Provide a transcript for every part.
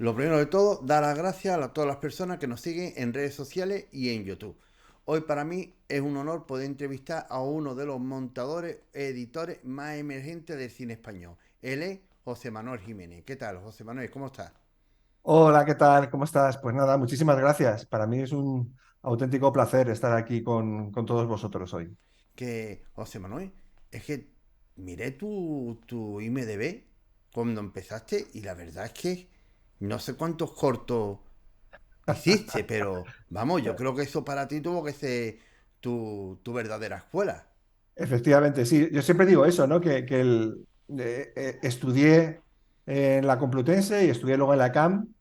Lo primero de todo, dar las gracias a todas las personas que nos siguen en redes sociales y en YouTube. Hoy para mí es un honor poder entrevistar a uno de los montadores, editores más emergentes del cine español. Él es José Manuel Jiménez. ¿Qué tal, José Manuel? ¿Cómo estás? Hola, ¿qué tal? ¿Cómo estás? Pues nada, muchísimas gracias. Para mí es un auténtico placer estar aquí con todos vosotros hoy. Que, José Manuel, es que miré tu IMDB cuando empezaste y la verdad es que no sé cuántos cortos hiciste, pero vamos, yo creo que eso para ti tuvo que ser tu verdadera escuela. Efectivamente, sí. Yo siempre digo eso, ¿no? Estudié en la Complutense y estudié luego en la CAM,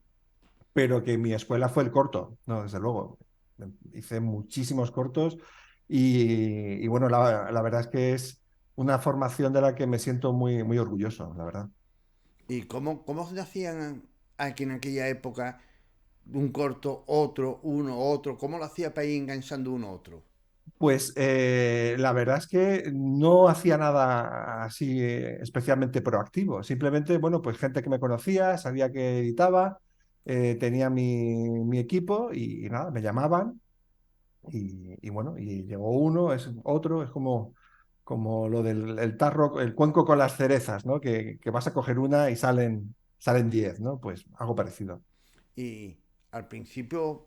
pero que mi escuela fue el corto, no, desde luego. Hice muchísimos cortos y bueno, la verdad es que es una formación de la que me siento muy orgulloso, la verdad. ¿Y cómo se hacían aquí en aquella época un corto, otro, uno, otro? ¿Cómo lo hacía para ir enganchando uno a otro? Pues la verdad es que no hacía nada así especialmente proactivo. Simplemente, bueno, pues gente que me conocía, sabía que editaba, tenía mi equipo y nada, me llamaban y bueno, y llegó uno, es otro, es como lo del el tarro, el cuenco con las cerezas, ¿no? Que vas a coger una y salen 10, ¿no? Pues algo parecido. Y al principio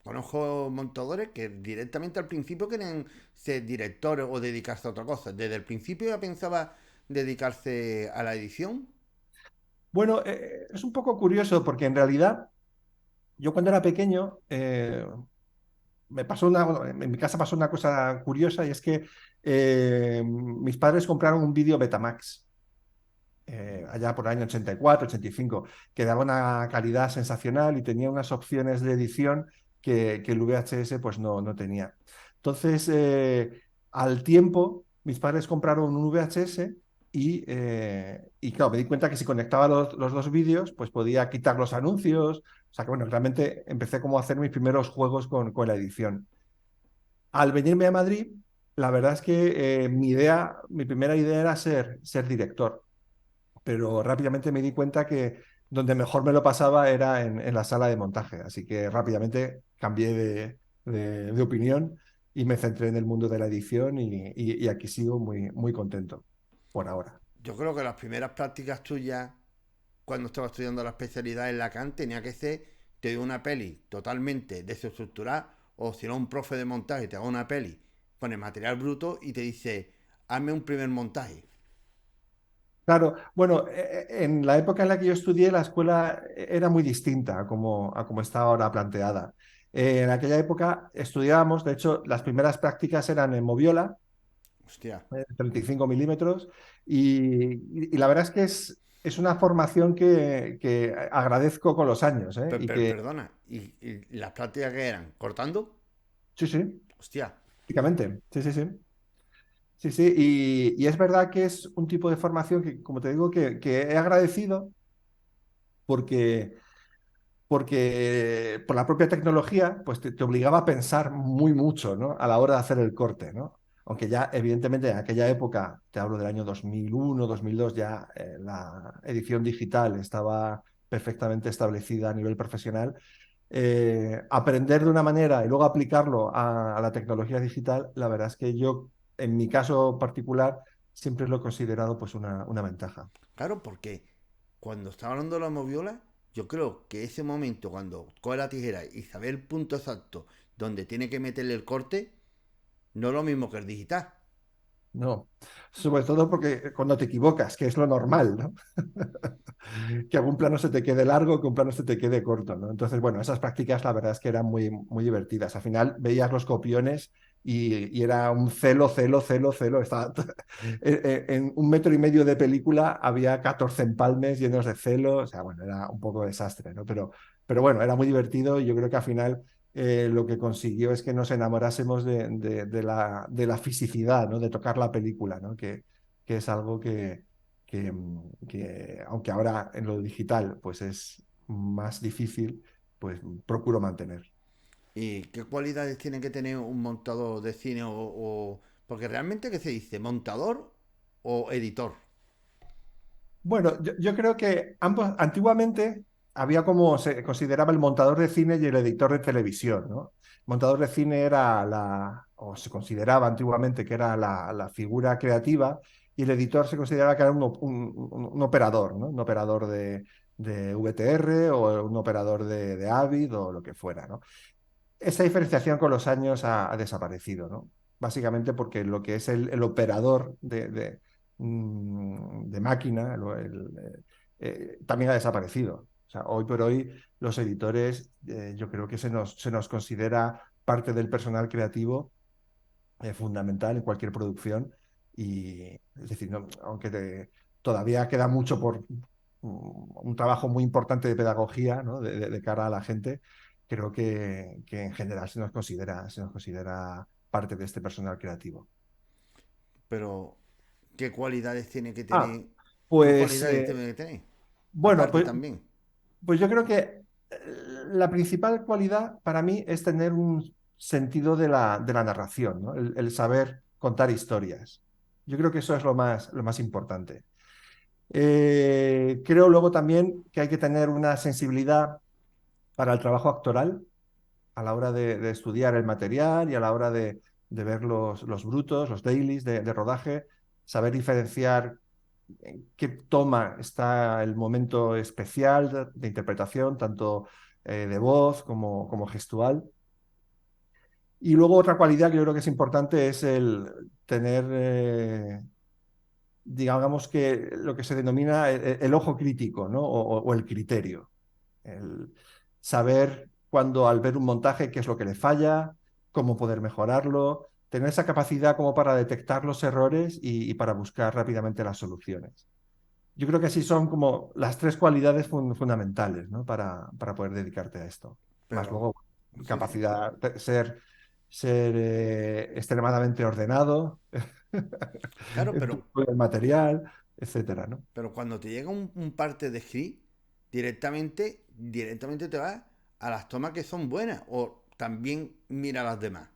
conozco montadores que directamente al principio quieren ser directores o dedicarse a otra cosa. Desde el principio ya pensaba dedicarse a la edición. Bueno, es un poco curioso porque en realidad yo cuando era pequeño bueno, en mi casa pasó una cosa curiosa y es que mis padres compraron un vídeo Betamax allá por el año 84, 85, que daba una calidad sensacional y tenía unas opciones de edición que el VHS pues no tenía. Entonces, al tiempo, mis padres compraron un VHS y claro, me di cuenta que si conectaba los dos vídeos, pues podía quitar los anuncios. O sea que bueno, realmente empecé como a hacer mis primeros juegos con la edición. Al venirme a Madrid, la verdad es que mi primera idea era ser director, pero rápidamente me di cuenta que donde mejor me lo pasaba era en la sala de montaje, así que rápidamente cambié de opinión y me centré en el mundo de la edición y aquí sigo muy contento por ahora. Yo creo que las primeras prácticas tuyas cuando estaba estudiando la especialidad en Lacan tenía que ser, te dio una peli totalmente desestructurada, o si no, un profe de montaje te haga una peli, pone material bruto y te dice, hazme un primer montaje. Claro, bueno, en la época en la que yo estudié, la escuela era muy distinta a como está ahora planteada. En aquella época estudiábamos, de hecho, las primeras prácticas eran en Moviola, Hostia, 35 milímetros, y la verdad es que es una formación que agradezco con los años, ¿eh? Y que, perdona, ¿y las prácticas que eran? ¿Cortando? sí, sí, Hostia, prácticamente, sí, sí, sí. Sí, sí, y es verdad que es un tipo de formación que, como te digo, que he agradecido porque por la propia tecnología, pues te obligaba a pensar muy mucho, ¿no? A la hora de hacer el corte, ¿no? Aunque ya, evidentemente, en aquella época, te hablo del año 2001, 2002, ya la edición digital estaba perfectamente establecida a nivel profesional. Aprender de una manera y luego aplicarlo a la tecnología digital, la verdad es que yo, en mi caso particular, siempre lo he considerado pues una ventaja. claro, porque cuando estaba hablando de la moviola, yo creo que ese momento cuando coge la tijera y sabe el punto exacto donde tiene que meterle el corte, no es lo mismo que el digital. No, sobre todo porque cuando te equivocas, que es lo normal, ¿no? Que algún plano se te quede largo, que un plano se te quede corto, ¿no? Entonces, bueno, esas prácticas la verdad es que eran muy divertidas. Al final veías los copiones y era un celo. En 1,5 metros de película había 14 empalmes llenos de celo. O sea, bueno, era un poco desastre, ¿no? Pero bueno, era muy divertido y yo creo que al final lo que consiguió es que nos enamorásemos de la fisicidad, ¿no? De tocar la película, ¿no? Que es algo que aunque ahora en lo digital pues es más difícil, pues procuro mantener. ¿Y qué cualidades tiene que tener un montador de cine porque realmente, ¿qué se dice? ¿Montador o editor? Bueno, yo creo que ambos, antiguamente había como se consideraba el montador de cine y el editor de televisión, ¿no? El montador de cine era o se consideraba antiguamente que era la figura creativa, y el editor se consideraba que era un operador, ¿no? Un operador de VTR o un operador de Avid o lo que fuera, ¿no? Esa diferenciación con los años ha desaparecido, ¿no? Básicamente porque lo que es el operador de máquina también ha desaparecido. O sea, hoy por hoy los editores, yo creo que se nos considera parte del personal creativo fundamental en cualquier producción. Y es decir, aunque todavía queda mucho por un trabajo muy importante de pedagogía, ¿no? De cara a la gente, creo que en general se nos considera parte de este personal creativo. Pero, ¿qué cualidades tiene que Ah, tener? ¿Qué pues cualidades tiene que tener? bueno, Aparte pues, también. pues yo creo que la principal cualidad para mí es tener un sentido de la narración, ¿no? El saber contar historias. Yo creo que eso es lo más importante. Creo luego también que hay que tener una sensibilidad para el trabajo actoral a la hora de estudiar el material y a la hora de ver los brutos, los dailies de rodaje, saber diferenciar en qué toma está el momento especial de interpretación, tanto de voz como gestual. Y luego otra cualidad que yo creo que es importante es el tener, digamos que lo que se denomina el ojo crítico, ¿no? O el criterio. El saber cuándo al ver un montaje qué es lo que le falla, cómo poder mejorarlo, tener esa capacidad como para detectar los errores y para buscar rápidamente las soluciones. Yo creo que así son como las tres cualidades fundamentales, ¿no? Para poder dedicarte a esto. Más Pero, luego, sí, sí. capacidad de ser extremadamente ordenado Claro, en con el material, etcétera, ¿no? pero cuando te llega un parte de script, directamente te vas a las tomas que son buenas. O también mira las demás.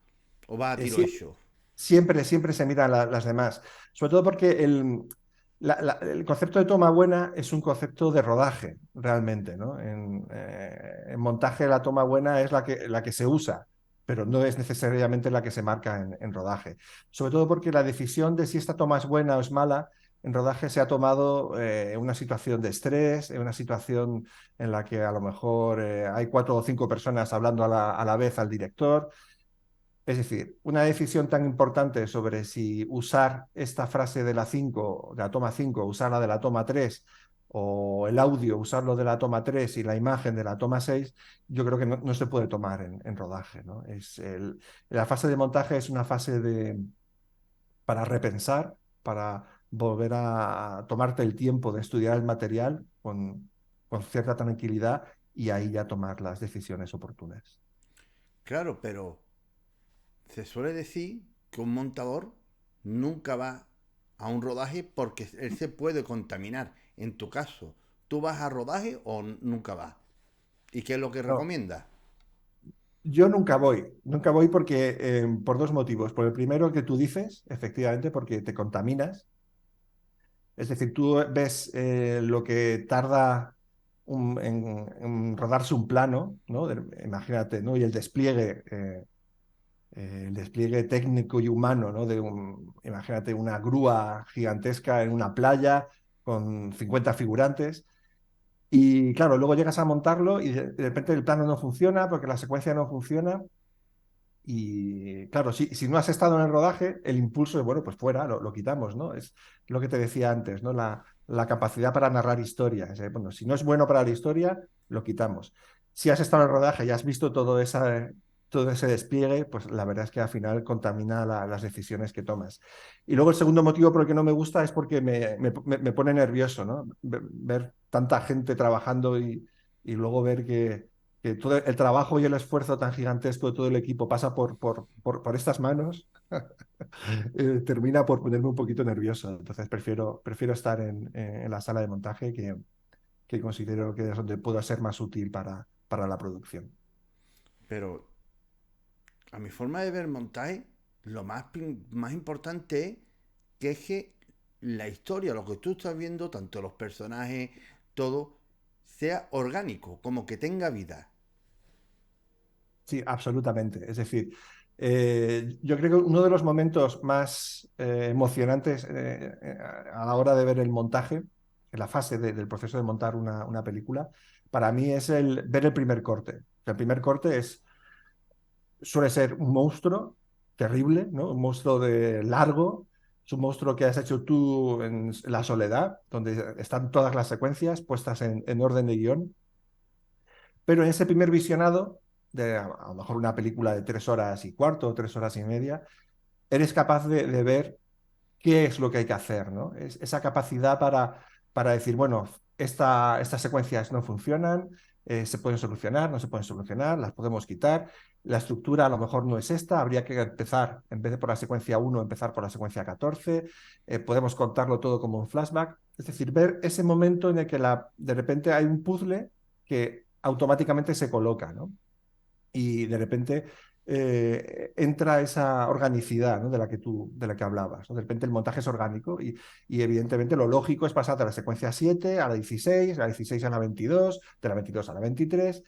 O vas a tiro Sí, hecho. siempre se miran las demás. Sobre todo porque el concepto de toma buena es un concepto de rodaje, realmente, ¿no? En montaje la toma buena es la que se usa, pero no es necesariamente la que se marca en rodaje. Sobre todo porque la decisión de si esta toma es buena o es mala en rodaje se ha tomado en una situación de estrés, en una situación en la que a lo mejor hay 4 o 5 personas hablando a la vez al director. Es decir, una decisión tan importante sobre si usar esta frase de la 5, de la toma 5, usarla de la toma 3, o el audio, usarlo de la toma 3 y la imagen de la toma 6, yo creo que no se puede tomar en rodaje, ¿no? La fase de montaje es una fase para repensar, para volver a tomarte el tiempo de estudiar el material con cierta tranquilidad y ahí ya tomar las decisiones oportunas. Claro, pero se suele decir que un montador nunca va a un rodaje porque él se puede contaminar. En tu caso, ¿tú vas a rodaje o nunca vas? ¿Y qué es lo que No, recomiendas? yo nunca voy porque por dos motivos. Por el primero que tú dices, efectivamente, porque te contaminas. Es decir, tú ves lo que tarda en rodarse un plano, ¿no? Imagínate, ¿no? Y el despliegue técnico y humano, ¿no? Imagínate una grúa gigantesca en una playa con 50 figurantes. Y claro, luego llegas a montarlo y de repente el plano no funciona porque la secuencia no funciona. Y claro, si no has estado en el rodaje, el impulso es, bueno, pues fuera, lo quitamos, ¿no? Es lo que te decía antes, ¿no? La capacidad para narrar historias. Bueno, si no es bueno para la historia, lo quitamos. Si has estado en el rodaje y has visto todo ese despliegue, pues la verdad es que al final contamina las decisiones que tomas. Y luego el segundo motivo por el que no me gusta es porque me pone nervioso, ¿no? Ver tanta gente trabajando y luego ver que todo el trabajo y el esfuerzo tan gigantesco de todo el equipo pasa por estas manos, termina por ponerme un poquito nervioso. Entonces prefiero estar en la sala de montaje que considero que es donde puedo ser más útil para la producción. Pero a mi forma de ver montaje, lo más importante es que la historia, lo que tú estás viendo, tanto los personajes, todo, sea orgánico, como que tenga vida. Sí, absolutamente. Es decir, yo creo que uno de los momentos más emocionantes a la hora de ver el montaje, en la fase del proceso de montar una película, para mí es el ver el primer corte. El primer corte suele ser un monstruo terrible, ¿no? Un monstruo de largo, es un monstruo que has hecho tú en la soledad, donde están todas las secuencias puestas en orden de guión. Pero en ese primer visionado, a lo mejor una película de 3 horas y cuarto o 3 horas y media, eres capaz de ver qué es lo que hay que hacer, ¿no? Esa capacidad para decir, bueno, estas secuencias no funcionan, se pueden solucionar, no se pueden solucionar, las podemos quitar, la estructura a lo mejor no es esta, habría que empezar, en vez de por la secuencia 1, empezar por la secuencia 14, podemos contarlo todo como un flashback, es decir, ver ese momento en el que de repente hay un puzzle que automáticamente se coloca, ¿no? Y de repente entra esa organicidad, ¿no? de la que hablabas, ¿no? De repente el montaje es orgánico y evidentemente lo lógico es pasar de la secuencia 7 a la 16, de la 16 a la 22, de la 22 a la 23.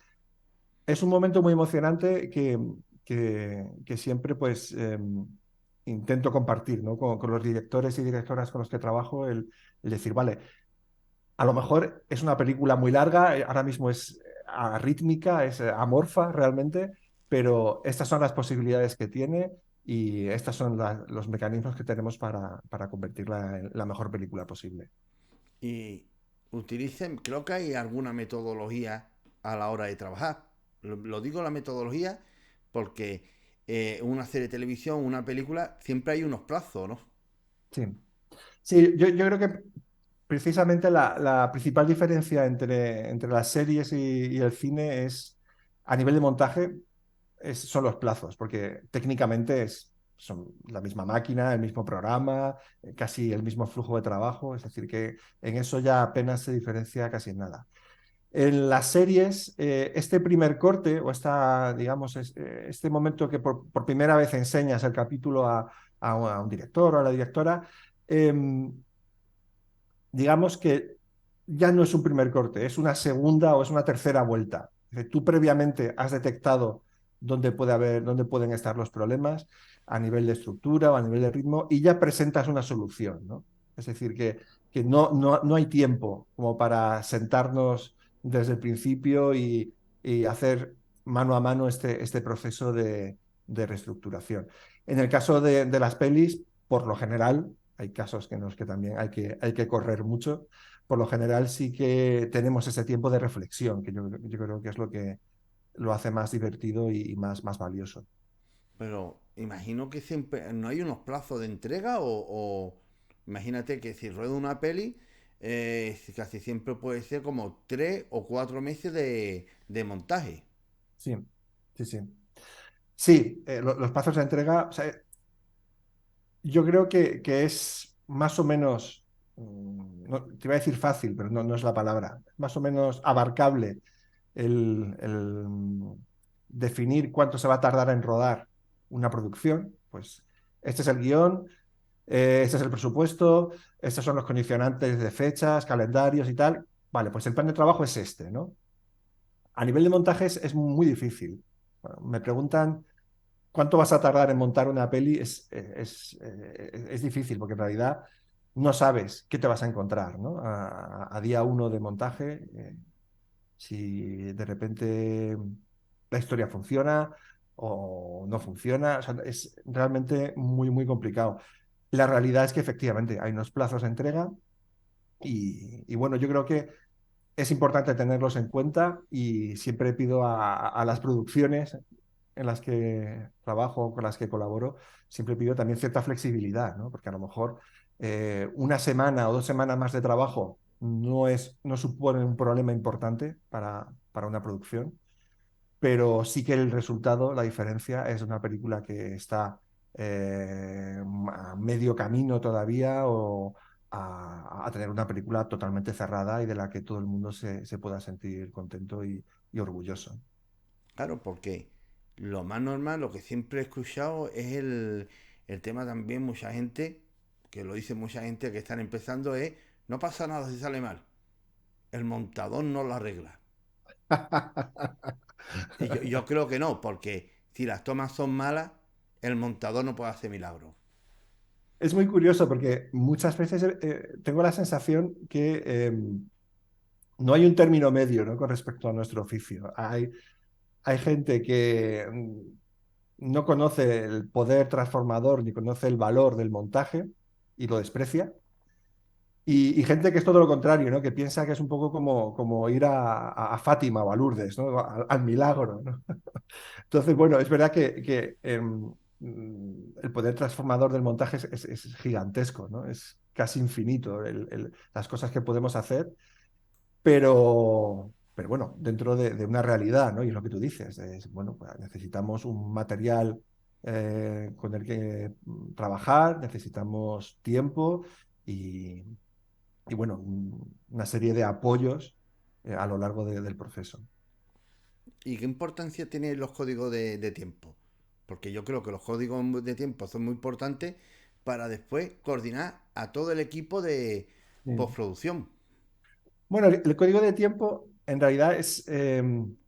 Es un momento muy emocionante que siempre pues intento compartir, ¿no? Con los directores y directoras con los que trabajo, el decir, vale, a lo mejor es una película muy larga, ahora mismo es arrítmica, es amorfa realmente, pero estas son las posibilidades que tiene y estos son los mecanismos que tenemos para convertirla en la mejor película posible. Y utilicen, creo que hay alguna metodología a la hora de trabajar. Lo digo la metodología porque una serie de televisión, una película, siempre hay unos plazos, ¿no? Sí, sí, yo creo que precisamente la principal diferencia entre las series y el cine es, a nivel de montaje, son los plazos, porque técnicamente son la misma máquina, el mismo programa, casi el mismo flujo de trabajo, es decir, que en eso ya apenas se diferencia casi en nada. En las series, este primer corte o digamos, este momento que por primera vez enseñas el capítulo a un director o a la directora, em, digamos que ya no es un primer corte, es una segunda o es una tercera vuelta. Es decir, tú previamente has detectado dónde pueden estar los problemas a nivel de estructura o a nivel de ritmo y ya presentas una solución, ¿no? Es decir, que no hay tiempo como para sentarnos desde el principio y hacer mano a mano este proceso de reestructuración. En el caso de las pelis, por lo general, hay casos en los que también hay que correr mucho. Por lo general sí que tenemos ese tiempo de reflexión, que yo creo que es lo que lo hace más divertido y más valioso. Pero imagino que siempre no hay unos plazos de entrega o imagínate que si rueda una peli, casi siempre puede ser como 3 o 4 meses de montaje. Sí, sí, sí. Sí, los plazos de entrega, o sea, yo creo que es más o menos, te iba a decir fácil, pero no es la palabra, más o menos abarcable el definir cuánto se va a tardar en rodar una producción. Pues este es el guión, este es el presupuesto, estos son los condicionantes de fechas, calendarios y tal. Vale, pues el plan de trabajo es este, ¿no? A nivel de montajes es muy difícil. Bueno, me preguntan cuánto vas a tardar en montar una peli, es difícil porque en realidad no sabes qué te vas a encontrar, ¿no? A día uno de montaje, si de repente la historia funciona o no funciona, o sea, es realmente muy complicado. La realidad es que efectivamente hay unos plazos de entrega y bueno, yo creo que es importante tenerlos en cuenta y siempre pido a las producciones en las que trabajo, con las que colaboro, siempre pido también cierta flexibilidad, ¿no? Porque a lo mejor una semana o 2 semanas más de trabajo no supone un problema importante para una producción, pero sí que el resultado, la diferencia, es una película que está a medio camino todavía o a tener una película totalmente cerrada y de la que todo el mundo se pueda sentir contento y orgulloso. Claro, porque lo más normal, lo que siempre he escuchado es el tema también, mucha gente, que lo dice mucha gente que están empezando, es no pasa nada si sale mal. el montador no lo arregla. Y yo creo que no, porque si las tomas son malas, el montador no puede hacer milagros. Es muy curioso porque muchas veces tengo la sensación que no hay un término medio, ¿no? Con respecto a nuestro oficio. Hay gente que no conoce el poder transformador ni conoce el valor del montaje y lo desprecia. Y gente que es todo lo contrario, ¿no? Que piensa que es un poco como ir a Fátima o a Lourdes, ¿no? Al milagro, ¿no? Entonces, bueno, es verdad que el poder transformador del montaje es gigantesco, ¿no? Es casi infinito las cosas que podemos hacer, pero bueno, dentro de una realidad, ¿no? Y es lo que tú dices, bueno, pues necesitamos un material con el que trabajar, necesitamos tiempo y, y bueno, una serie de apoyos a lo largo del proceso. ¿Y qué importancia tienen los códigos de tiempo? Porque yo creo que los códigos de tiempo son muy importantes para después coordinar a todo el equipo de Sí. postproducción. Bueno, el código de tiempo en realidad es un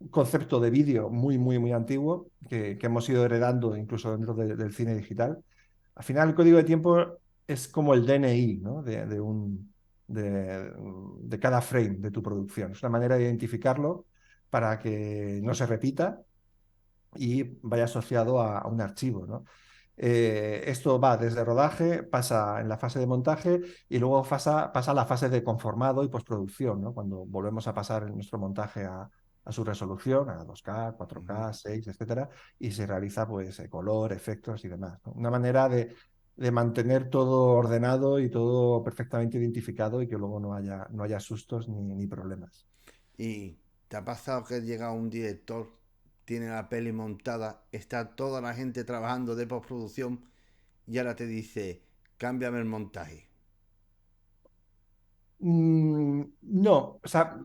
concepto de vídeo muy, muy, muy antiguo que hemos ido heredando incluso dentro del cine digital. Al final, el código de tiempo es como el DNI, ¿no? de cada frame de tu producción. Es una manera de identificarlo para que no se repita y vaya asociado a un archivo, ¿no? Esto va desde rodaje, pasa en la fase de montaje y luego pasa a la fase de conformado y postproducción, ¿no? Cuando volvemos a pasar nuestro montaje a su resolución, a 2K, 4K, 6, etcétera, y se realiza pues color, efectos y demás, ¿no? Una manera de mantener todo ordenado y todo perfectamente identificado y que luego no haya sustos ni problemas. ¿Y te ha pasado que llega un director, tiene la peli montada, está toda la gente trabajando de postproducción y ahora te dice, cámbiame el montaje? No, o sea,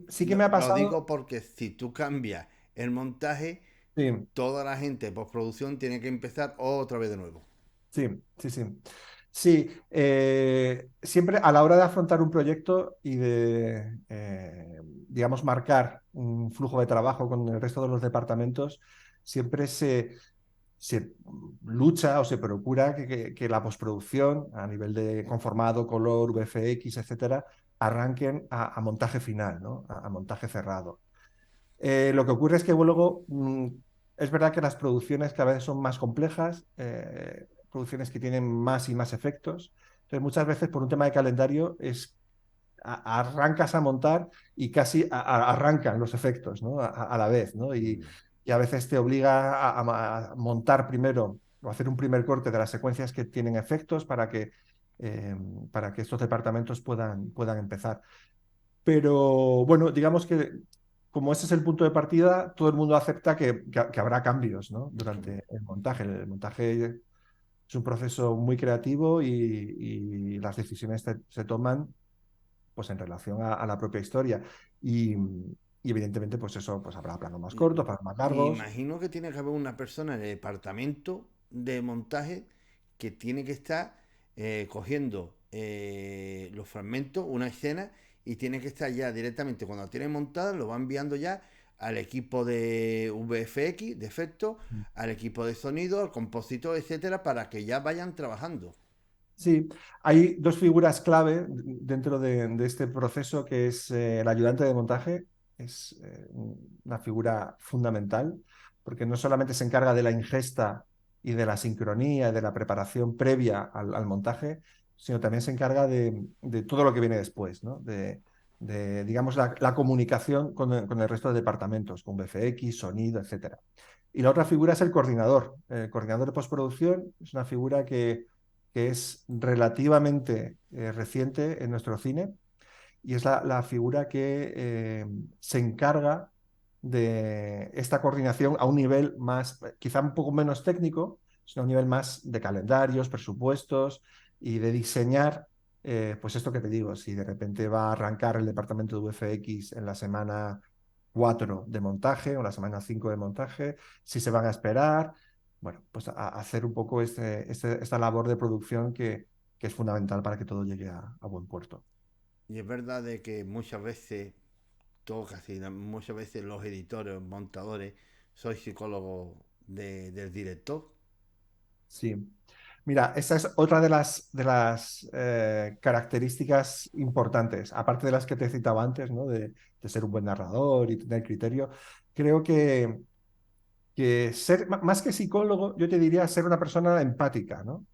sí que me ha Lo pasado. digo porque si tú cambias el montaje, Sí. toda la gente de postproducción tiene que empezar otra vez de nuevo. Sí, sí, sí. Sí, siempre a la hora de afrontar un proyecto y de, digamos, marcar un flujo de trabajo con el resto de los departamentos, siempre se lucha o se procura que la postproducción a nivel de conformado, color, VFX, etcétera, arranquen a montaje final, ¿no? A montaje cerrado. Lo que ocurre es que luego es verdad que las producciones cada vez son más complejas, producciones que tienen más y más efectos. Entonces, muchas veces por un tema de calendario arrancas a montar y casi arrancan los efectos, ¿no? A la vez, ¿no? Y a veces te obliga a montar primero o hacer un primer corte de las secuencias que tienen efectos eh, para que estos departamentos puedan empezar. Pero bueno, digamos que como ese es el punto de partida, todo el mundo acepta que habrá cambios, ¿no? Durante el montaje. El montaje es un proceso muy creativo y las decisiones se toman pues, en relación a la propia historia. Y evidentemente, pues eso, pues habrá planos más cortos, planos más largos. Imagino que tiene que haber una persona en el departamento de montaje que tiene que estar cogiendo los fragmentos, una escena, y tiene que estar ya directamente, cuando la tiene montada, lo va enviando ya al equipo de VFX, de efectos, al equipo de sonido, al compositor, etcétera, para que ya vayan trabajando. Sí, hay dos figuras clave dentro de este proceso, que es el ayudante de montaje, es una figura fundamental, porque no solamente se encarga de la ingesta y de la sincronía y de la preparación previa al montaje, sino también se encarga de todo lo que viene después, ¿no? Digamos, la comunicación con el resto de departamentos, con VFX, sonido, etcétera. Y la otra figura es el coordinador. El coordinador de postproducción es una figura que es relativamente reciente en nuestro cine y es la figura que se encarga de esta coordinación a un nivel más, quizá un poco menos técnico, sino a un nivel más de calendarios, presupuestos y de diseñar, pues esto que te digo, si de repente va a arrancar el departamento de VFX en la semana 4 de montaje o la semana 5 de montaje, si se van a esperar, bueno, pues a hacer un poco esta labor de producción que es fundamental para que todo llegue a buen puerto. Y es verdad de que muchas veces, todo casi, muchas veces los editores, montadores, sois psicólogos del director. Sí. Mira, esa es otra de las características importantes, aparte de las que te he citado antes, ¿no? De ser un buen narrador y tener criterio. Creo que ser, más que psicólogo, yo te diría ser una persona empática, ¿no?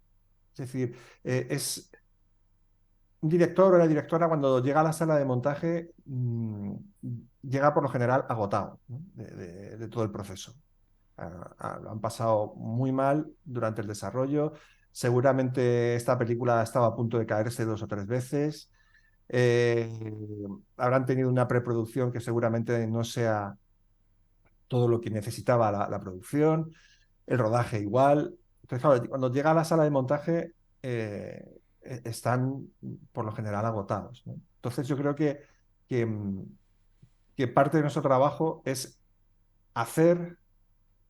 Es decir, es un director o la directora cuando llega a la sala de montaje, llega por lo general agotado, ¿no? De todo el proceso. Lo han pasado muy mal durante el desarrollo. Seguramente esta película estaba a punto de caerse 2 o 3 veces. Eh, Habrán tenido una preproducción que seguramente no sea todo lo que necesitaba la producción, el rodaje igual. Entonces, claro, cuando llega a la sala de montaje, están por lo general agotados, ¿no? Entonces, yo creo que, mm, que parte de nuestro trabajo es hacer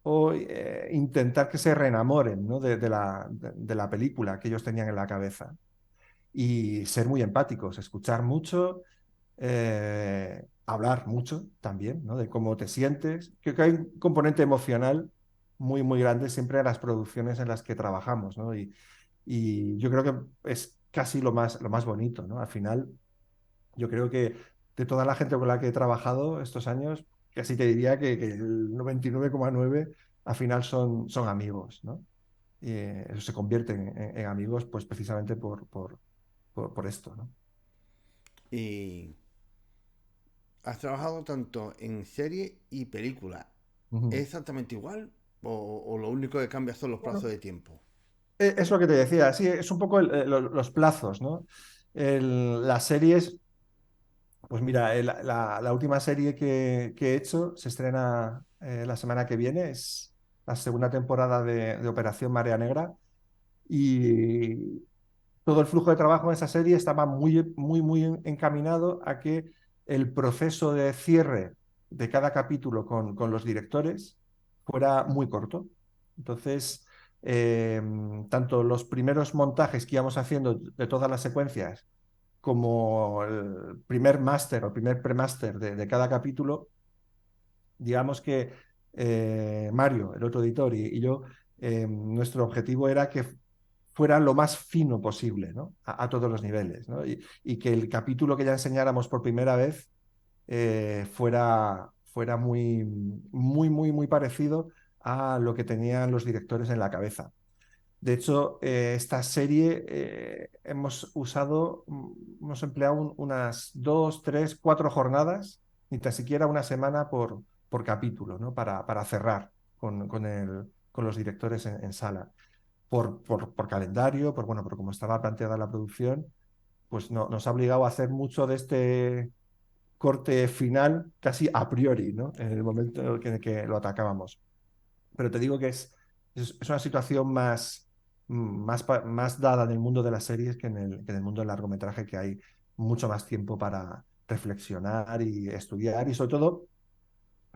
o intentar que se reenamoren, ¿no? de la película que ellos tenían en la cabeza y ser muy empáticos, escuchar mucho, hablar mucho también, ¿no? De cómo te sientes. Creo que hay un componente emocional muy, muy grande siempre en las producciones en las que trabajamos, ¿no? Y yo creo que es casi lo más bonito, ¿no? Al final, yo creo que de toda la gente con la que he trabajado estos años, casi te diría que el 99,9 al final son amigos, ¿no? Y eso se convierte en amigos, pues precisamente por esto, ¿no? Y has trabajado tanto en serie y película. ¿Es Ujú. exactamente igual? ¿O lo único que cambia son los plazos Bueno, de tiempo? es lo que te decía, sí, es un poco los plazos, ¿no? Las series, pues mira, la última serie que he hecho se estrena la semana que viene, es la segunda temporada de Operación Marea Negra y todo el flujo de trabajo en esa serie estaba muy, muy, muy encaminado a que el proceso de cierre de cada capítulo con los directores fuera muy corto. Entonces, tanto los primeros montajes que íbamos haciendo de todas las secuencias, como el primer máster o primer premáster de cada capítulo, digamos que Mario, el otro editor, y yo, nuestro objetivo era que fuera lo más fino posible, ¿no? A todos los niveles, ¿no? Y que el capítulo que ya enseñáramos por primera vez fuera muy, muy, muy, muy parecido a lo que tenían los directores en la cabeza. De hecho, esta serie hemos empleado unas 2, 3, 4 jornadas, ni tan siquiera una semana por capítulo, ¿no? Para cerrar con los directores en sala. Por calendario, bueno, por cómo estaba planteada la producción, pues nos ha obligado a hacer mucho de este corte final casi a priori, ¿no? En el momento en el que lo atacábamos. Pero te digo que es una situación más dada en el mundo de las series que en el mundo del largometraje, que hay mucho más tiempo para reflexionar y estudiar y sobre todo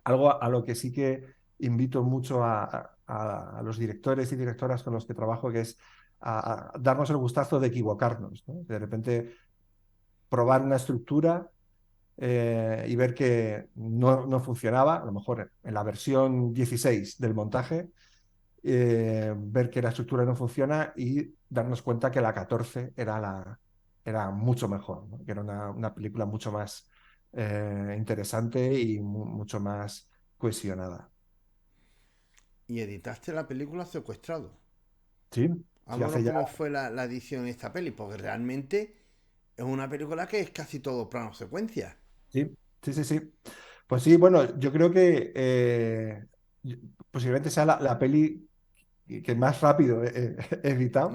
algo a lo que sí que invito mucho a los directores y directoras con los que trabajo, que es a darnos el gustazo de equivocarnos, ¿no? De repente probar una estructura y ver que no funcionaba, a lo mejor en la versión 16 del montaje, ver que la estructura no funciona y darnos cuenta que la 14 era mucho mejor, ¿no? Que era una película mucho más interesante y mucho más cohesionada. Y editaste la película Secuestrado. Sí, sí, Háblanos hace ya. cómo fue la edición de esta peli, porque realmente es una película que es casi todo plano secuencia. Sí, sí, sí, sí. Pues sí, bueno, yo creo que yo- posiblemente sea la peli que más rápido he editado.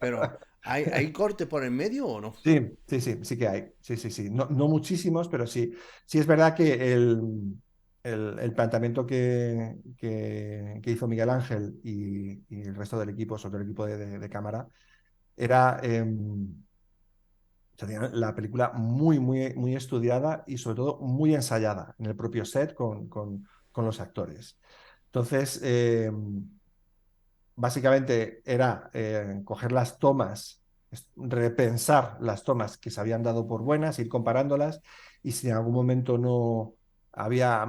Pero, ¿hay corte por el medio o no? Sí, sí, sí, sí que hay. Sí, sí, sí. No muchísimos, pero sí. Sí es verdad que el planteamiento que hizo Miguel Ángel y el resto del equipo, sobre todo el equipo de cámara, era o sea, tenía la película muy, muy, muy estudiada y sobre todo muy ensayada en el propio set con los actores. Entonces, básicamente era coger las tomas. repensar las tomas que se habían dado por buenas, ir comparándolas, y si en algún momento no había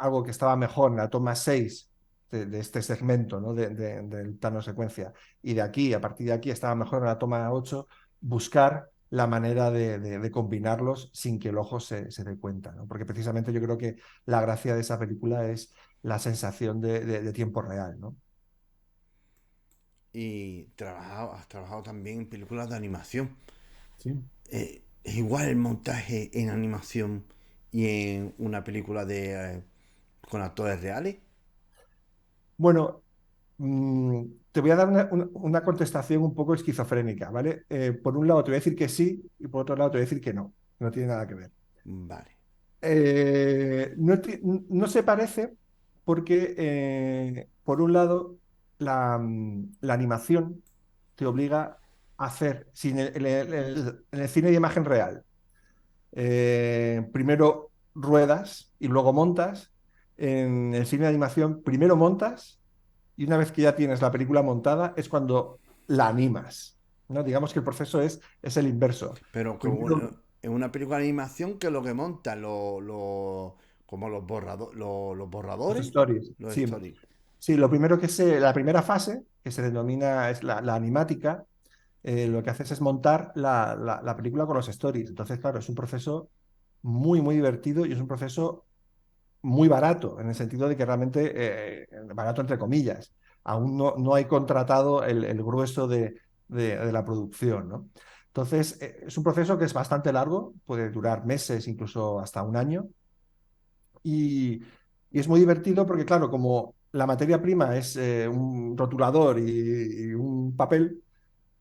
algo que estaba mejor en la toma 6 de este segmento, ¿no? Del plano secuencia, y de aquí, a partir de aquí, estaba mejor en la toma 8, buscar la manera de combinarlos sin que el ojo se dé cuenta, ¿no? Porque precisamente yo creo que la gracia de esa película es la sensación de tiempo real, ¿no? Y has trabajado también en películas de animación. Sí. ¿Es igual el montaje en animación y en una película con actores reales? Bueno, te voy a dar una contestación un poco esquizofrénica, ¿vale? Por un lado te voy a decir que sí y por otro lado te voy a decir que no. No tiene nada que ver. Vale. No se parece porque, por un lado, la animación te obliga a hacer, sin en el cine de imagen real, primero ruedas y luego montas. En el cine de animación, primero montas y una vez que ya tienes la película montada es cuando la animas, ¿no? Digamos que el proceso es el inverso. Pero Primero, en una película de animación, ¿que es lo que monta? Como los los borradores, stories, los sí. stories. Sí, lo primero la primera fase, que se denomina es la animática, lo que haces es montar la película con los stories. Entonces, claro, es un proceso muy, muy divertido y es un proceso muy barato, en el sentido de que realmente, barato entre comillas, aún no hay contratado el grueso de la producción, ¿no? Entonces, es un proceso que es bastante largo, puede durar meses, incluso hasta un año, y, y es muy divertido porque, claro, como la materia prima es un rotulador y un papel,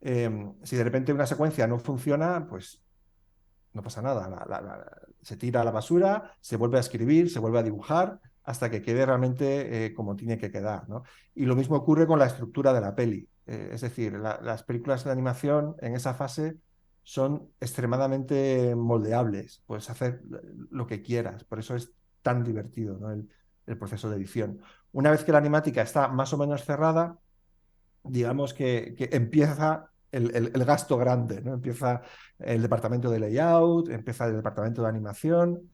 si de repente una secuencia no funciona, pues no pasa nada. Se tira a la basura, se vuelve a escribir, se vuelve a dibujar hasta que quede realmente como tiene que quedar, ¿no? Y lo mismo ocurre con la estructura de la peli. Es decir, las películas de animación en esa fase son extremadamente moldeables. Puedes hacer lo que quieras. Por eso es tan divertido, ¿no? El proceso de edición. Una vez que la animática está más o menos cerrada, digamos que empieza el gasto grande, ¿no? Empieza el departamento de layout, empieza el departamento de animación.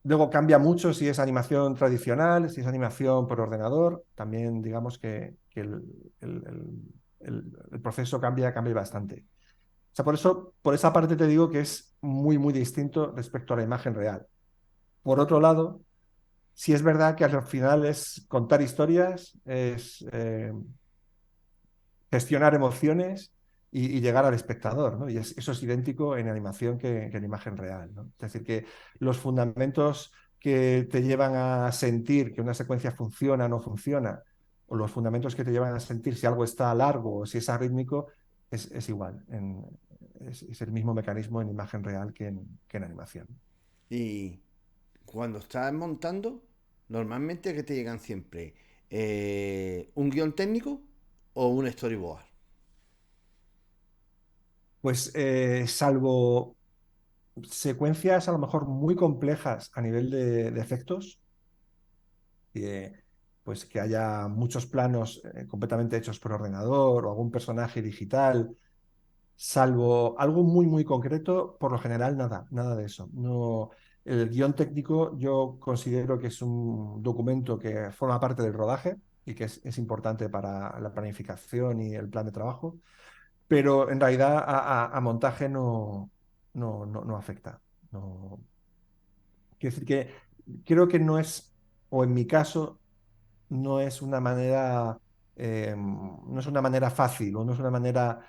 Luego cambia mucho si es animación tradicional, si es animación por ordenador. También digamos que el- el- el proceso cambia bastante. O sea, por eso, por esa parte te digo que es muy, muy distinto respecto a la imagen real. Por otro lado, sí es verdad que al final es contar historias, es gestionar emociones y llegar al espectador, ¿no? Y eso es idéntico en animación que en imagen real, ¿no? Es decir, que los fundamentos que te llevan a sentir que una secuencia funciona o no funciona, o los fundamentos que te llevan a sentir si algo está largo o si es arrítmico, es igual. Es el mismo mecanismo en imagen real que en animación. Y cuando estás montando, normalmente que te llegan siempre un guión técnico o un storyboard. Pues salvo secuencias a lo mejor muy complejas a nivel de efectos, que, pues que haya muchos planos completamente hechos por ordenador o algún personaje digital, salvo algo muy, muy concreto, por lo general nada, nada de eso. No, el guión técnico yo considero que es un documento que forma parte del rodaje y que es importante para la planificación y el plan de trabajo, pero en realidad a montaje no afecta. No, quiero decir que creo que no es, o en mi caso, no es una manera fácil o no es una manera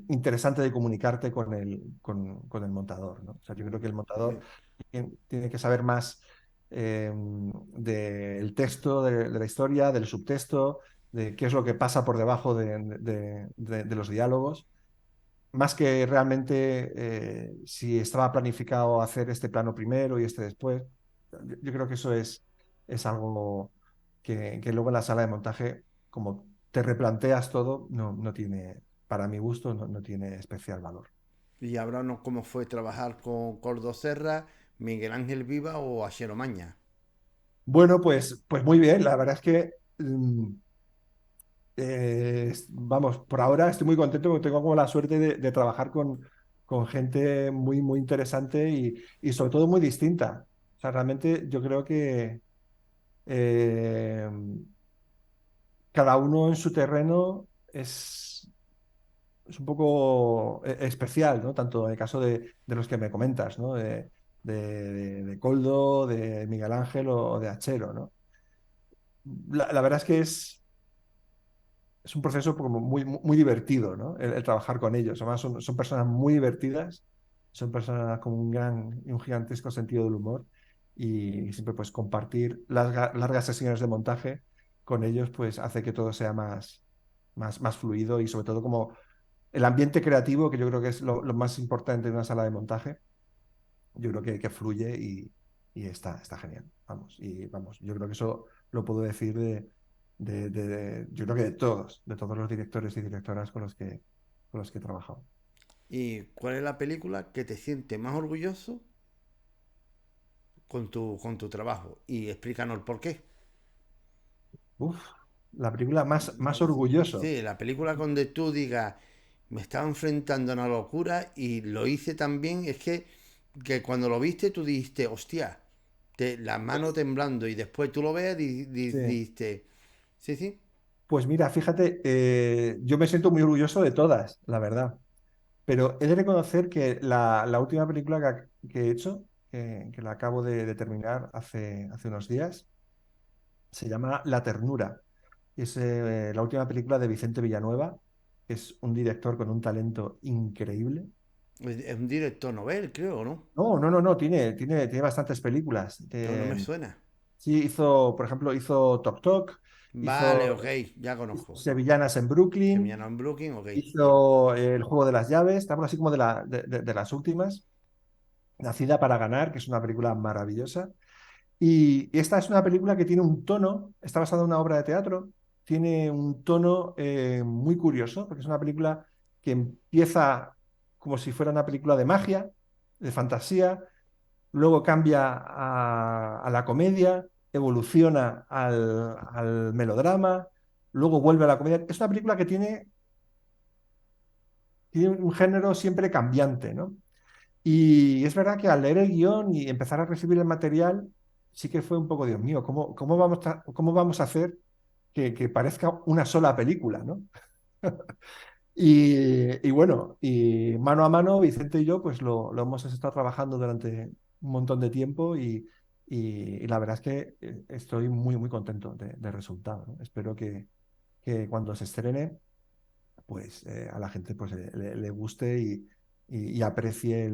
interesante de comunicarte con el montador, ¿no? O sea, yo creo que el montador tiene que saber más del texto, de la historia, del subtexto, de qué es lo que pasa por debajo de los diálogos, más que realmente si estaba planificado hacer este plano primero y este después. Yo creo que eso es algo que luego en la sala de montaje, como te replanteas todo, no tiene, para mi gusto, no tiene especial valor. Y háblanos cómo fue trabajar con Cordo Serra, Miguel Ángel Viva o Asiero Maña. Bueno, pues muy bien. La verdad es que Vamos, por ahora estoy muy contento porque tengo como la suerte de trabajar con gente muy, muy interesante y sobre todo muy distinta. O sea, realmente yo creo que eh, cada uno en su terreno es un poco especial, ¿no? Tanto en el caso de los que me comentas, ¿no? De Coldo, de Miguel Ángel o de Achero, ¿no? La verdad es que es un proceso como muy, muy, muy divertido, ¿no? El trabajar con ellos. Además, son personas muy divertidas, son personas con un gran y un gigantesco sentido del humor y siempre pues compartir largas sesiones de montaje con ellos pues hace que todo sea más fluido y sobre todo como el ambiente creativo, que yo creo que es lo más importante en una sala de montaje, yo creo que fluye y está genial. Vamos, y vamos, yo creo que eso lo puedo decir yo creo que de todos los directores y directoras con los que he trabajado. ¿Y cuál es la película que te siente más orgulloso con tu trabajo? Y explícanos el por qué. Uf, la película más orgulloso. Sí, la película donde tú digas, me estaba enfrentando a una locura y lo hice también, es que cuando lo viste tú dijiste, hostia, la mano Pues, temblando y después tú lo ves y sí. dijiste, sí, sí. Pues mira, fíjate, yo me siento muy orgulloso de todas, la verdad. Pero he de reconocer que la última película que he hecho, que la acabo de terminar hace unos días, se llama La Ternura. Es la última película de Vicente Villanueva, que es un director con un talento increíble. Es un director novel, creo, ¿no? No, no, no, no, tiene bastantes películas. No, no me suena. Sí, por ejemplo, hizo Tok Tok, Vale, hizo ok, ya conozco. Sevillanas en Brooklyn, Semillano en Brooklyn, ok. hizo El Juego de las Llaves, algo así como de las últimas. Nacida para ganar, que es una película maravillosa. Y esta es una película que tiene un tono, está basada en una obra de teatro, tiene un tono muy curioso, porque es una película que empieza como si fuera una película de magia, de fantasía, luego cambia a la comedia, evoluciona al melodrama, luego vuelve a la comedia. Es una película que tiene un género siempre cambiante, ¿no? Y es verdad que al leer el guión y empezar a recibir el material, sí que fue un poco, Dios mío, cómo vamos a hacer que parezca una sola película, ¿no? Y bueno, y mano a mano, Vicente y yo, pues lo hemos estado trabajando durante un montón de tiempo y la verdad es que estoy muy, muy contento del resultado, ¿no? Espero que cuando se estrene pues a la gente pues le guste y aprecie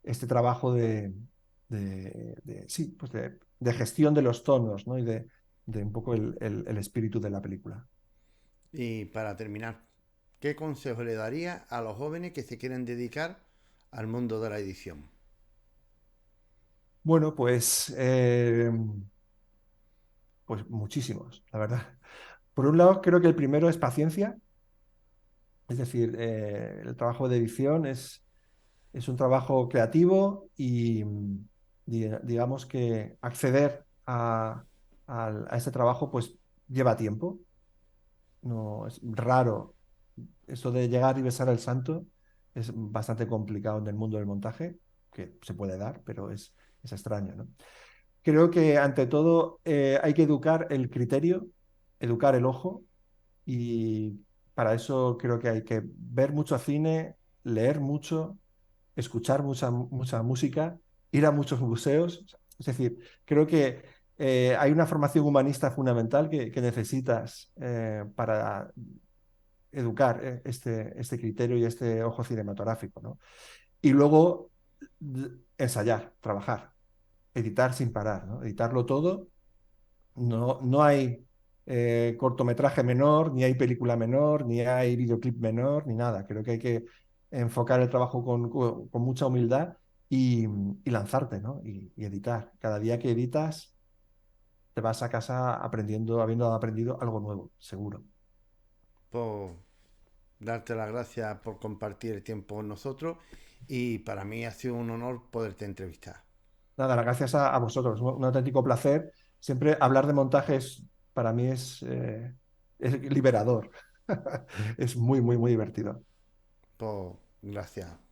este trabajo sí, pues de gestión de los tonos, ¿no? Y de un poco el espíritu de la película. Y para terminar, ¿qué consejo le daría a los jóvenes que se quieren dedicar al mundo de la edición? Bueno, pues muchísimos, la verdad. Por un lado, creo que el primero es paciencia, es decir, el trabajo de edición es un trabajo creativo y digamos que acceder a este trabajo pues lleva tiempo. No es raro. Esto de llegar y besar el santo es bastante complicado en el mundo del montaje, que se puede dar, pero es extraño, ¿no? Creo que ante todo hay que educar el criterio, educar el ojo y para eso creo que hay que ver mucho cine, leer mucho, escuchar mucha música, ir a muchos museos. Es decir, creo que hay una formación humanista fundamental que necesitas para educar este criterio y este ojo cinematográfico, ¿no? Y luego ensayar, trabajar, editar sin parar, ¿no? Editarlo todo. No hay cortometraje menor, ni hay película menor, ni hay videoclip menor, ni nada. Creo que hay que enfocar el trabajo con mucha humildad y lanzarte, ¿no? Y editar. Cada día que editas, te vas a casa habiendo aprendido algo nuevo, seguro. Por darte las gracias por compartir el tiempo con nosotros y para mí ha sido un honor poderte entrevistar. Nada, gracias a vosotros. Un auténtico placer. Siempre hablar de montajes para mí liberador. Es muy, muy, muy divertido. Pues, gracias.